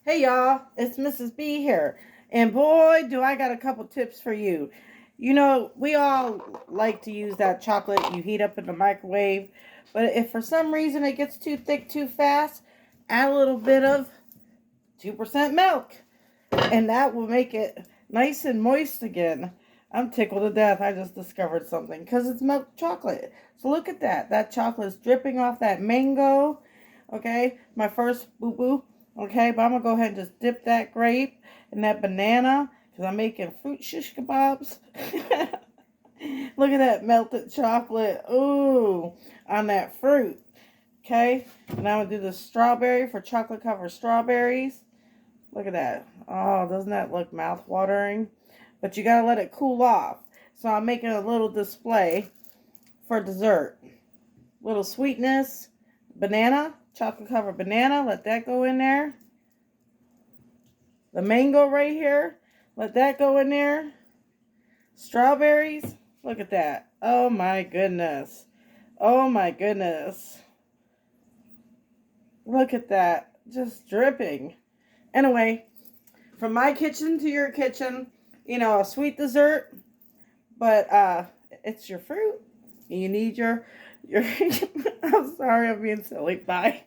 Hey y'all, it's Mrs. B here. And boy, do I got a couple tips for you. You know, we all like to use that chocolate you heat up in the microwave, but if for some reason it gets too thick too fast, add a little bit of 2% milk, and that will make it nice and moist again. I'm tickled to death. I just discovered something because it's milk chocolate. So look at that. That chocolate is dripping off that mango. Okay, my first boo boo. Okay, but I'm gonna go ahead and just dip that grape and that banana because I'm making fruit shish kebabs. Look at that melted chocolate. Ooh, on that fruit. Okay, now I'm gonna do the strawberry for chocolate covered strawberries. Look at that. Oh, doesn't that look mouth-watering? But you gotta let it cool off. So I'm making a little display for dessert. Little sweetness. Banana. Chocolate covered banana. Let that go in there. The mango right here. Let that go in there. Strawberries. Look at that. Oh my goodness. Oh my goodness. Look at that. Just dripping. Anyway, from my kitchen to your kitchen, you know, a sweet dessert, but it's your fruit. You need your I'm sorry, I'm being silly. Bye.